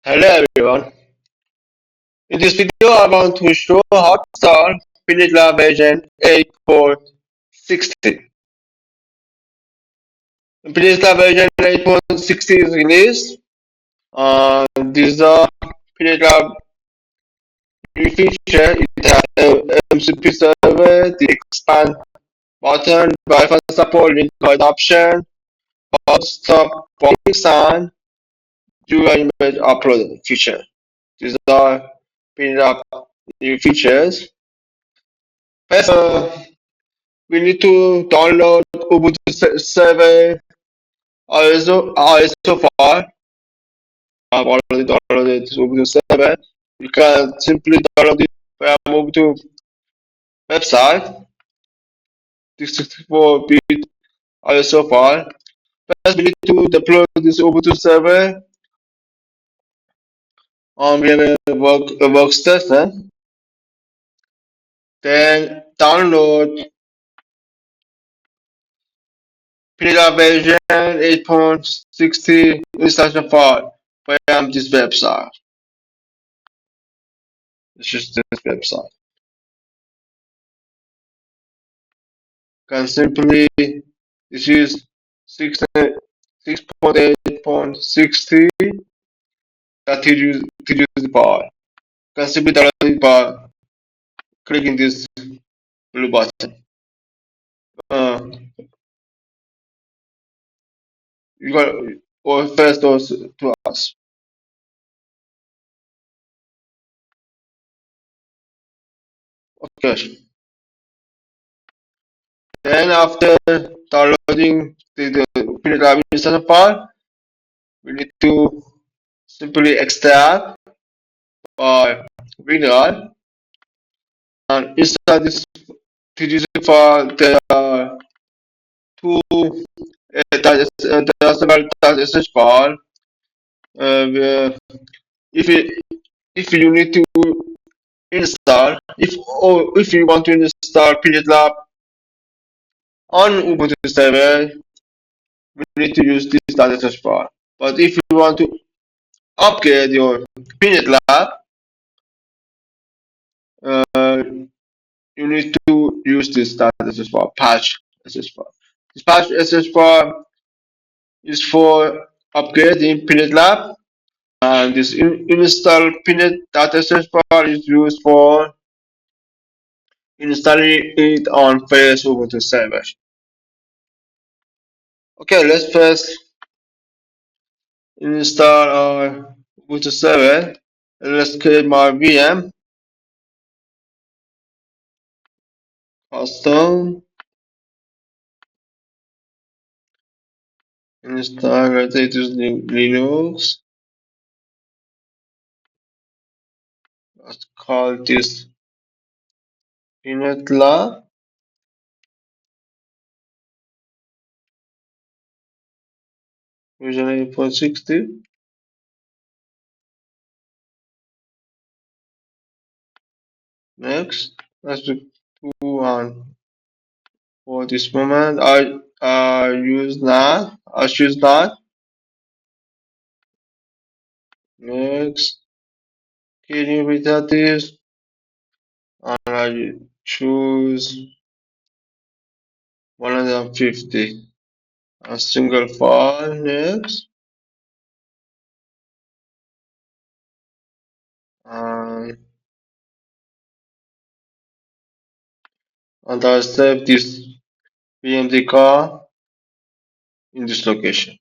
Hello everyone. In this video, I want to show how to install PNETLab version 8.60. PNETLab version 8.60 is released. This is a PNETLab new feature. It has a MCP server, the expand button, Wi-Fi support, link adoption, stop promise, and UI image upload feature. These are PNETLab new features. First, we need to download Ubuntu Server ISO file. I've already downloaded Ubuntu Server. You can simply download it from Ubuntu website, 64-bit ISO file. First, we need to deploy this Ubuntu Server. We have a workstation. Then download PNETLab version 8.60 installation file from this website. It's just this website. Can simply this is 6.8.60 that to use the bar. Can simply download it by clicking this blue button. Uh, you got or first those to us. Okay. Then after downloading the PNETLab installation file, we need to simply extract by WinRAR and install this TGZ file. There are two there are several sh file. Where if you need to install if you want to install PNETLab on Ubuntu server, we need to use this data file. But if you want to upgrade your PNETLab, uh, you need to use this data file, patch sh file. This patch sh file is for upgrading PNETLab, and this install PNET data file is used for installing it on first Ubuntu server. Okay, let's first install our Ubuntu server. Let's create my VM, custom, install latest Linux. Let's call this PNETLab. Version 8.60. Next, let's do one. For this moment, I use that. I choose that. Next, getting rid of this, and I choose 150. A single file. Next, and I save this BMD car in this location.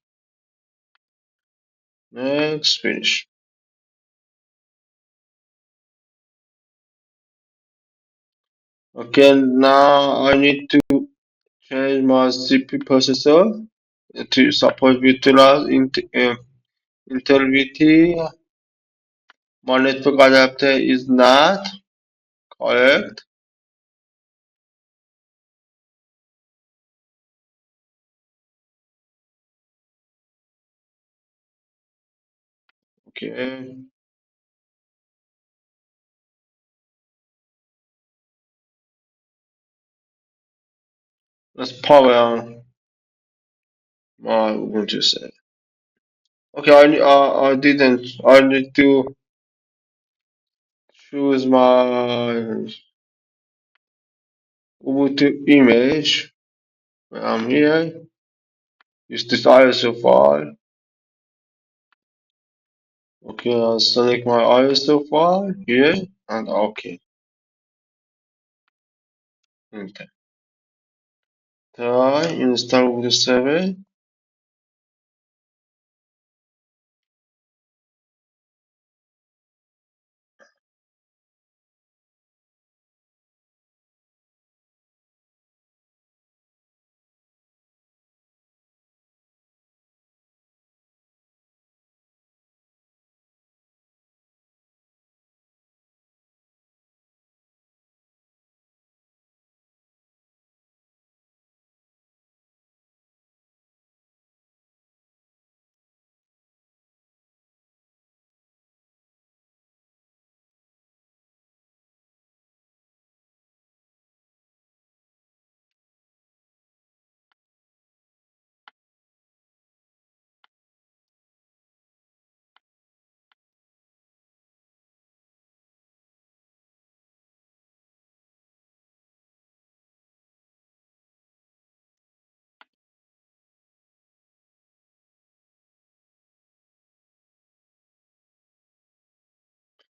Next, finish. Okay, now I need to change my CPU processor to support virtualize Intel VT. My network adapter is not correct. Okay. Let's power on my Ubuntu server. Okay, I didn't. I need to choose my Ubuntu image. I'm here. Use this ISO file. Okay, I'll select my ISO file here and okay. Okay. Try install Ubuntu Server.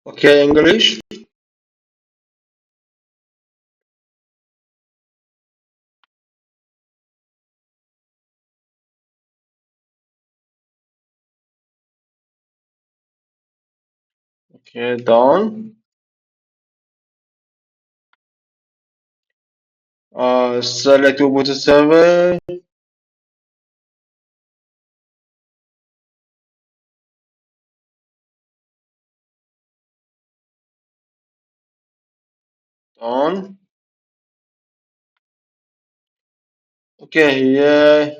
Okay, English. Okay, done. Select Ubuntu Server. Done. Okay, here.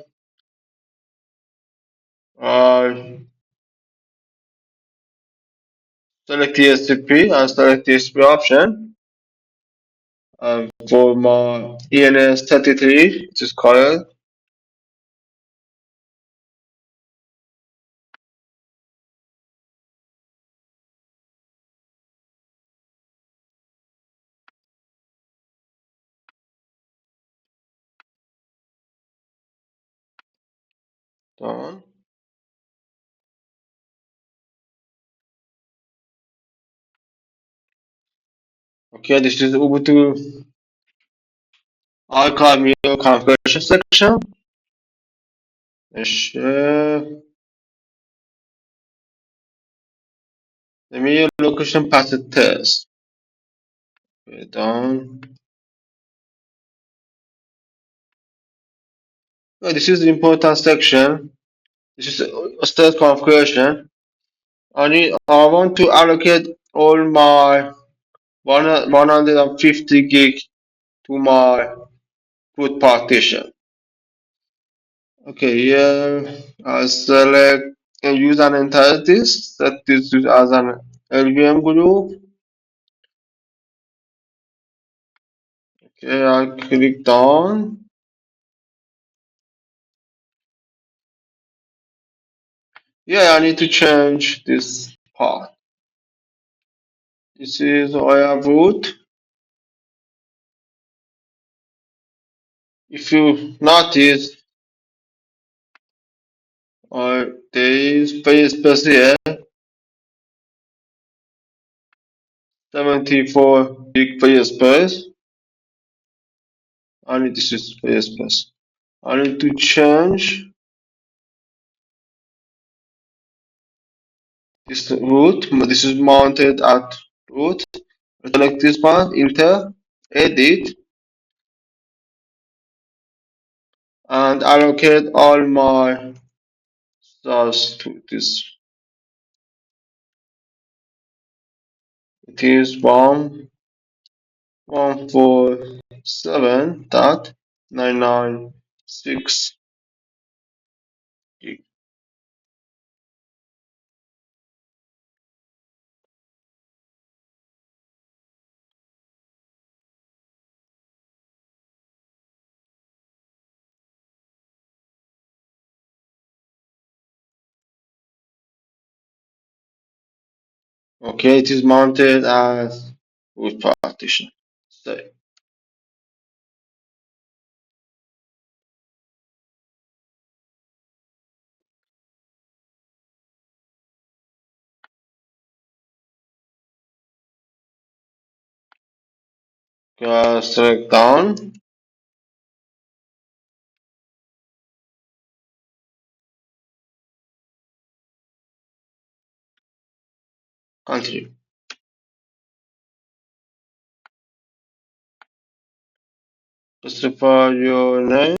Select TSP and select TSP option. For my ENS33, which is called. Done. Okay, this is Ubuntu archive media configuration section. Share the media location path test. Okay, done. Okay, this is the important section. This is a state configuration. I want to allocate all my 150 gig to my root partition. Okay, here I select and use an entities, set this as an LVM group. Okay, I click down. Yeah, I need to change this part. This is I have root. If you notice, there is space here, 74 big space. I need this is space. I need to change this root. This is mounted at root. Select this one, enter, edit, and allocate all my stars to this. It is 147.996 gig. Okay, it is mounted as with partition. So select down, continue. Specify your name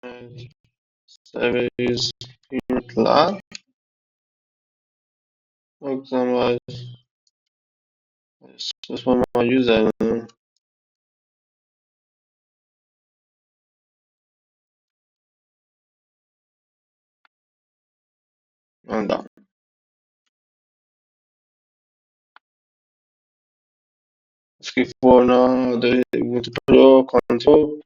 and service PNETLab. For example, this for my username and done. Skip for now the Ubuntu Pro control.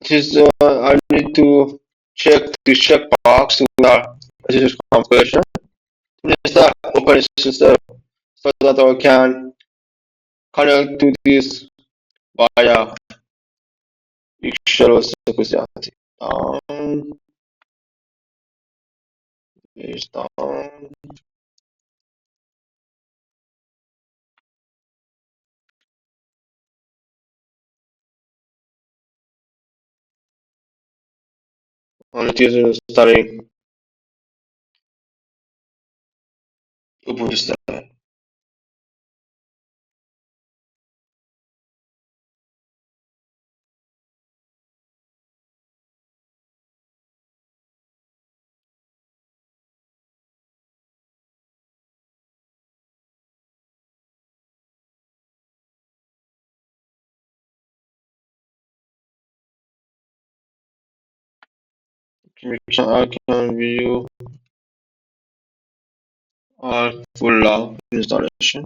This I need to check the checkbox where this is configuration. Install operating system so that I can connect to this via external security. Is down. And it is installing Ubuntu Server. I can view our full log installation.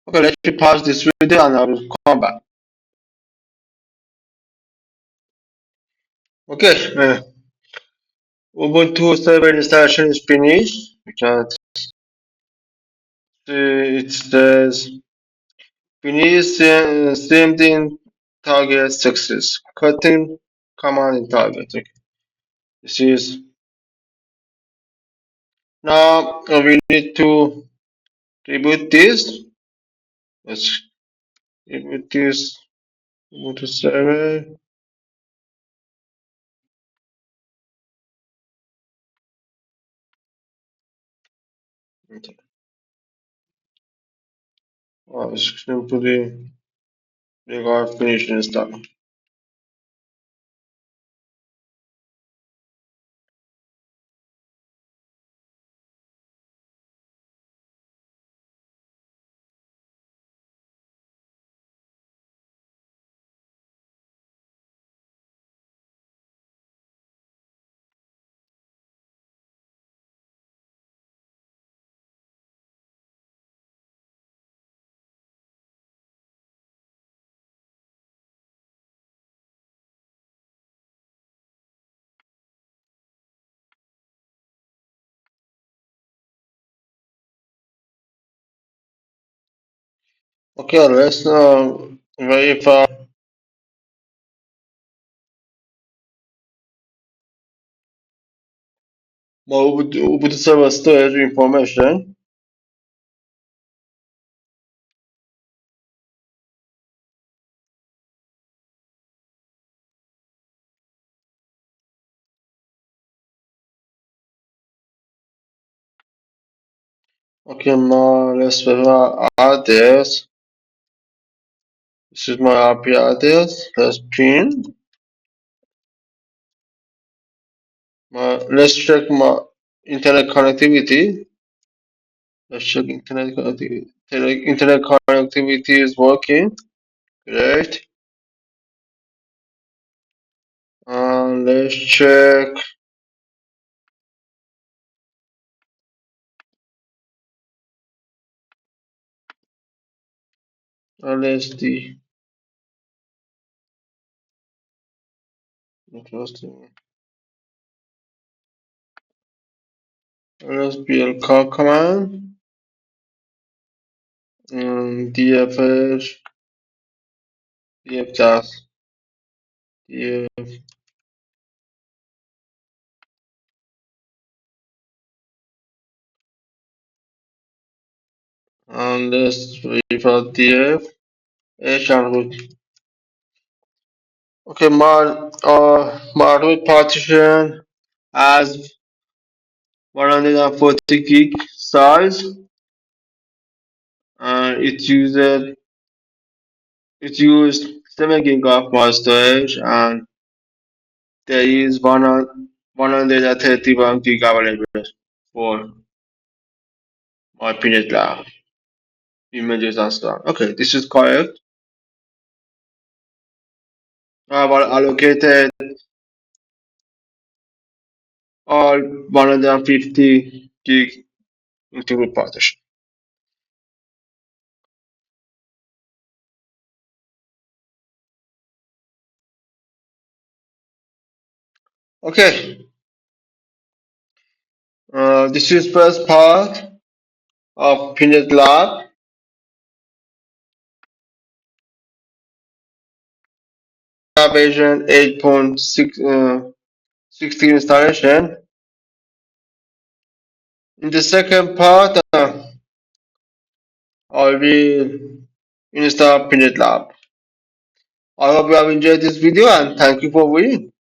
Okay, let me pause this video and I will come back. Okay, Ubuntu Server Installation is finished. You can see it says finished send in target success. Cutting command in target. Okay. This is now we need to reboot this. Let's reboot this Ubuntu Server. Okay. Simply regard finish install. Okay, let's verify. my Ubuntu Server storage information. Okay, let's add this. This is my IP address. Let's pin. Let's check my internet connectivity. Let's check internet connectivity. Internet connectivity is working. Great. Let's check LSD. Interesting. lsbk command. DFH. DF DF. And let's verify DF. H and root. Okay, my root partition has 140 gig size, and it used 7 gig of my storage, and there is 131 gig available for my PNETLab images and stuff. Okay, this is correct. I have allocated all 150 gig into root partition. Okay, this is first part of PNETLab version 8.60 installation. In the second part, I will install PNETLab. I hope you have enjoyed this video and thank you for watching.